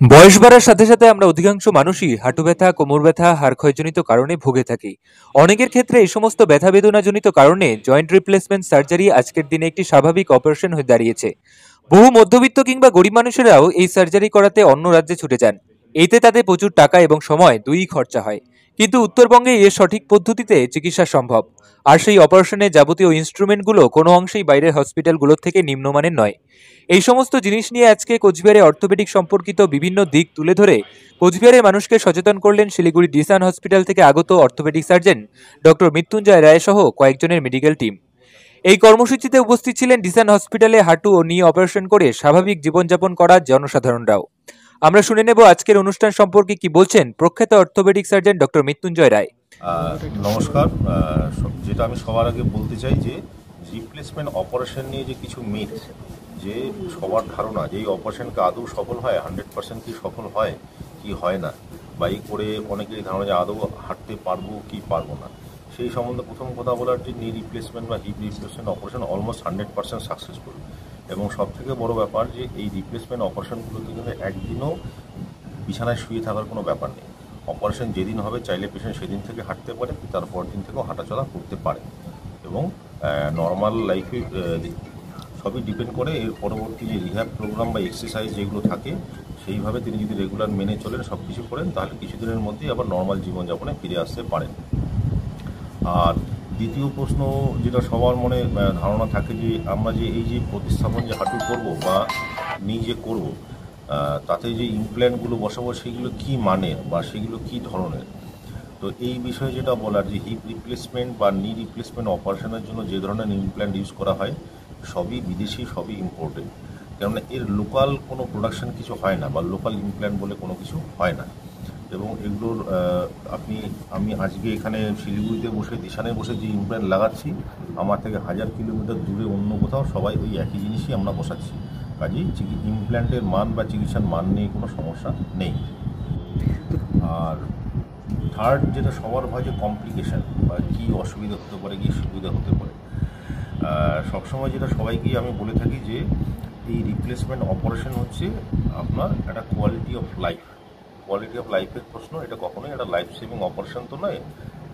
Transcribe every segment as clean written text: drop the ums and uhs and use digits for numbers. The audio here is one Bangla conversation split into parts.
বয়স বাড়ার সাথে সাথে আমরা অধিকাংশ মানুষই হাঁটু ব্যথা, কোমর ব্যথা, হাড় ক্ষয়জনিত কারণে ভুগে থাকি। অনেকের ক্ষেত্রে এই সমস্ত ব্যথা বেদনাজনিত কারণে জয়েন্ট রিপ্লেসমেন্ট সার্জারি আজকের দিনে একটি স্বাভাবিক অপারেশন হয়ে দাঁড়িয়েছে। বহু মধ্যবিত্ত কিংবা গরিব মানুষেরাও এই সার্জারি করাতে অন্য রাজ্যে ছুটে যান। এতে তাদের প্রচুর টাকা এবং সময় দুইই খরচা হয়। কিন্তু উত্তরবঙ্গে এর সঠিক পদ্ধতিতে চিকিৎসা সম্ভব। আর সেই অপারেশনের যাবতীয় ইনস্ট্রুমেন্টগুলো কোনো অংশেই বাইরের হসপিটালগুলোর থেকে নিম্নমানের নয়। এই সমস্ত জিনিস নিয়ে আজকে কোচবিহারে অর্থোপেডিক সম্পর্কিত বিভিন্ন দিক তুলে ধরে কোচবিহারের মানুষকে সচেতন করলেন শিলিগুড়ি ডিসান হসপিটাল থেকে আগত অর্থোপেডিক সার্জন ডক্টর মৃত্যুঞ্জয় রায় সহ কয়েকজনের মেডিকেল টিম। এই কর্মসূচিতে উপস্থিত ছিলেন ডিসান হসপিটালে হাঁটু ও নি অপারেশন করে স্বাভাবিক জীবনযাপন করা জনসাধারণরাও। আমরা শুনে নেব আজকের অনুষ্ঠান সম্পর্কে কি বলছেন প্রখ্যাত অর্থোপেডিক সার্জন ডক্টর মৃত্যুঞ্জয় রায়। নমস্কার। যেটা আমি সবার আগে বলতে চাই যে রিপ্লেসমেন্ট অপারেশন নিয়ে যে কিছু মিথ, যে সবার ধারণা যে এই অপারেশনকে আদৌ সফল হয়, 100% কি সফল হয় কি হয় না, বা এই করে অনেকেই ধারণা যে আদৌ হাঁটতে পারবো কি পারবো না, সেই সম্বন্ধে প্রথম কথা বলার যে নি রিপ্লেসমেন্ট বা hip replacement operation almost 100% successful. এবং সবথেকে বড় ব্যাপার যে এই রিপ্লেসমেন্ট অপারেশনগুলোতে কিন্তু একদিনও বিছানায় শুয়ে থাকার কোনো ব্যাপার নেই। অপারেশন যেদিন হবে চাইলে পেশেন্ট সেদিন থেকে হাঁটতে পারে, তারপর দিন থেকেও হাঁটাচলা করতে পারে। এবং নর্মাল লাইফে সবই ডিপেন্ড করে এর পরবর্তী যে রিহ্যাব প্রোগ্রাম বা এক্সারসাইজ যেগুলো থাকে সেইভাবে তিনি যদি রেগুলার মেনে চলেন, সব কিছু করেন, তাহলে কিছুদিনের মধ্যেই আবার নর্মাল জীবনযাপনে ফিরে আসতে পারেন। আর দ্বিতীয় প্রশ্ন যেটা সবার মনে ধারণা থাকে যে আমরা যে এই যে প্রতিস্থাপন যে হাঁটু করব বা নিজে করব, তাতে যে ইমপ্ল্যান্টগুলো বসাবো সেগুলো কি মানের বা সেগুলো কি ধরনের। তো এই বিষয়ে যেটা বলার যে হিপ রিপ্লেসমেন্ট বা নি রিপ্লেসমেন্ট অপারেশনের জন্য যে ধরনের ইমপ্ল্যান্ট ইউজ করা হয় সবই বিদেশি, সবই ইম্পোর্টেড। কেননা এর লোকাল কোনো প্রোডাকশন কিছু হয় না বা লোকাল ইমপ্ল্যান্ট বলে কোনো কিছু হয় না। এবং এগুলোর আমি আজকে এখানে শিলিগুড়িতে বসে দিশানে বসে যে ইমপ্ল্যান্ট লাগাচ্ছি, আমার থেকে 1000 কিলোমিটার দূরে অন্য কোথাও সবাই ওই একই জিনিসই আমরা বসাচ্ছি। কাজেই ইমপ্ল্যান্টের মান বা চিকিৎসার মান নিয়ে কোনো সমস্যা নেই। আর থার্ড যেটা সবার ভয় যে কমপ্লিকেশান বা কী অসুবিধা হতে পারে, কী সুবিধা হতে পারে, সবসময় যেটা সবাইকেই আমি বলে থাকি যে এই রিপ্লেসমেন্ট অপারেশন হচ্ছে আপনার একটা কোয়ালিটি অফ লাইফের প্রশ্ন। এটা কখনোই একটা লাইফ সেভিং অপারেশন তো নয়।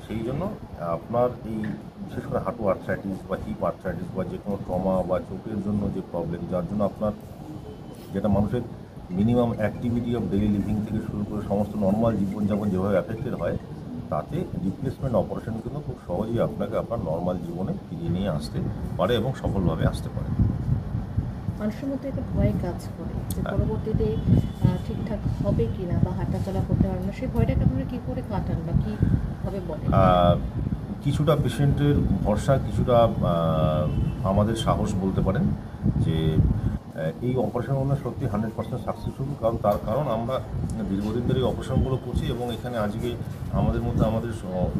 সেই জন্য আপনার এই বিশেষ করে হাঁটু আর্থ্রাইটিস বা হিপ আর্থ্রাইটিস বা যে কোনো ট্রমা বা চোখের জন্য যে প্রবলেম, যার জন্য আপনার যেটা মানুষের minimum activity of daily living থেকে শুরু করে সমস্ত নর্মাল জীবনযাপন যেভাবে অ্যাফেক্টেড হয়, তাতে রিপ্লেসমেন্ট অপারেশন কিন্তু খুব সহজেই আপনাকে আপনার নর্মাল জীবনে ফিরিয়ে নিয়ে আসতে পারে এবং সফলভাবে আসতে পারে। মানুষের মধ্যে একটা ভয় কাজ করে যে পরবর্তীতে ঠিকঠাক হবে কিনা বা হাঁটাচলা করতে পারবে না, সেই ভয়টাকে আপনারা কী করে কাটান বা কীভাবে বলেন? কিছুটা পেশেন্টের ভরসা, কিছুটা আমাদের সাহস বলতে পারেন যে এই অপারেশনগুলো সত্যি 100% সাকসেসফুল। তার কারণ আমরা দীর্ঘদিন ধরে এই অপারেশনগুলো করছি এবং এখানে আজকে আমাদের মধ্যে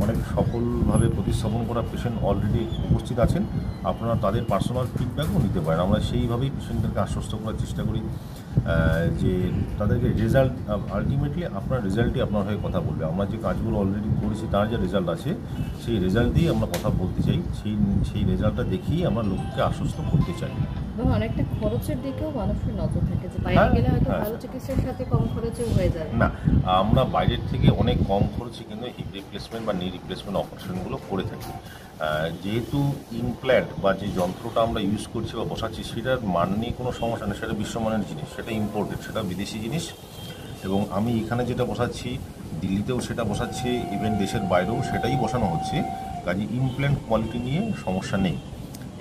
অনেক সফলভাবে প্রতিস্থাপন করা পেশেন্ট অলরেডি উপস্থিত আছেন। আপনারা তাদের পার্সোনাল ফিডব্যাকও নিতে পারেন। আমরা সেইভাবেই পেশেন্টদেরকে আশ্বস্ত করার চেষ্টা করি যে তাদেরকে রেজাল্ট আলটিমেটলি আপনার রেজাল্টই আপনার হয়ে কথা বলবে। আমরা যে কাজগুলো অলরেডি করেছি তার যে রেজাল্ট আছে সেই রেজাল্ট দিয়েই আমরা কথা বলতে চাই। সেই রেজাল্টটা দেখেই আমরা লোককে আশ্বস্ত করতে চাই। অনেকটা খরচের দিকেও মানুষের নজর থাকে যে বাইরে গেলে হয়তো ভালো চিকিৎসার সাথে কম খরচেও হয়ে যাবে না। আমরা বাইরের থেকে অনেক কম খরচে কিন্তু হিপ রিপ্লেসমেন্ট বা নি রিপ্লেসমেন্ট অপারেশনগুলো করে থাকি। যেহেতু ইমপ্ল্যান্ট বা যে যন্ত্রটা আমরা ইউজ করছি বা বসাচ্ছি সেটার মান নিয়ে কোনো সমস্যা নেই, সেটা বিশ্বমানের জিনিস, সেটা ইম্পোর্টেড, সেটা বিদেশি জিনিস। এবং আমি এখানে যেটা বসাচ্ছি দিল্লিতেও সেটা বসাচ্ছি, ইভেন দেশের বাইরেও সেটাই বসানো হচ্ছে। কাজে ইমপ্ল্যান্ট কোয়ালিটি নিয়ে সমস্যা নেই।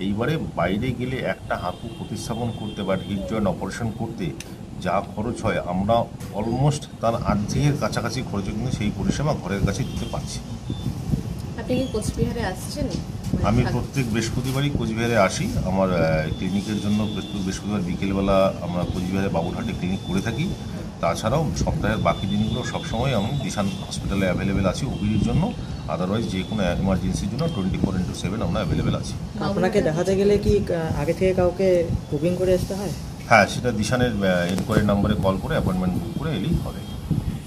এইবারে বাইরে গেলে একটা হাঁটু প্রতিস্থাপন করতে বা হিপ জয়েন্ট অপারেশন করতে যা খরচ হয়, আমরা অলমোস্ট তার অর্ধেকের কাছাকাছি খরচে কিন্তু সেই পরিষেবা ঘরের কাছে দিতে পারছি। আপনি কি কোচবিহারে আসছেন? আমি প্রত্যেক বৃহস্পতিবারই কোচবিহারে আসি আমার ক্লিনিকের জন্য। বৃহস্পতিবার বিকেলবেলা আমরা কোচবিহারে বাবুরহাটে ক্লিনিক করে থাকি। তাছাড়াও সপ্তাহের বাকি দিনগুলো সবসময় আমি দিশান হসপিটালে অ্যাভেলেবেল আছি ওপিডির জন্য। আদারওয়াইজ যে কোনো এমার্জেন্সির জন্য 24/7 আমরা অ্যাভেলেবেল আছি। আপনাকে দেখাতে গেলে কি আগে থেকে কাউকে বুকিং করে আসতে হয়? হ্যাঁ, সেটা দিশানের এনকোয়ারি নাম্বারে কল করে অ্যাপয়েন্টমেন্ট বুক করে এলেই হবে।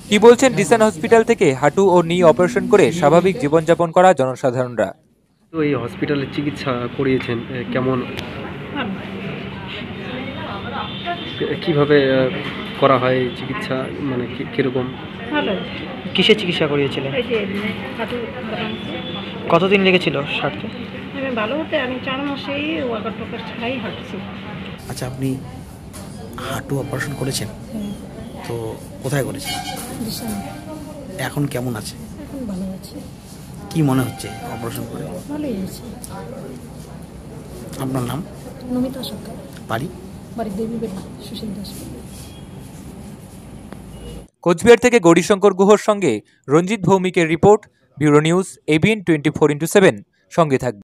কি বলছেন ডিসান হসপিটাল থেকে হাঁটু ও নি অপারেশন করে স্বাভাবিক জীবনযাপন করা জনসাধারণরা। তো এই হসপিটালে চিকিৎসা করিয়েছেন, কেমন কিভাবে করা হয় চিকিৎসা, মানে কিরকম? ভালো। কিসের চিকিৎসা করিয়েছিলেন? এই যে হাঁটু বানানো। কতদিন লেগেছিল সারতে? আমি ভালো হতে আমি 4 মাসেই ওয়াকার টোকার ছাড়াই হাঁটছি। আচ্ছা, আপনি হাঁটু অপারেশন করেছেন, তো কোথায় করেছেন? এখন কেমন আছে? এখন ভালো আছে, কি মনে হচ্ছে অপারেশন করে? ভালোই আছে। আপনার নাম? নমিতা সরকার, বাড়ি? বাড়ির দেবী বেড়ি, সুশীল দাস। কোচবিহার থেকে গৌরীশঙ্কর গুহর সঙ্গে রঞ্জিত ভৌমিকের report, bureau news, ABN 24x7। সঙ্গে থাকবে।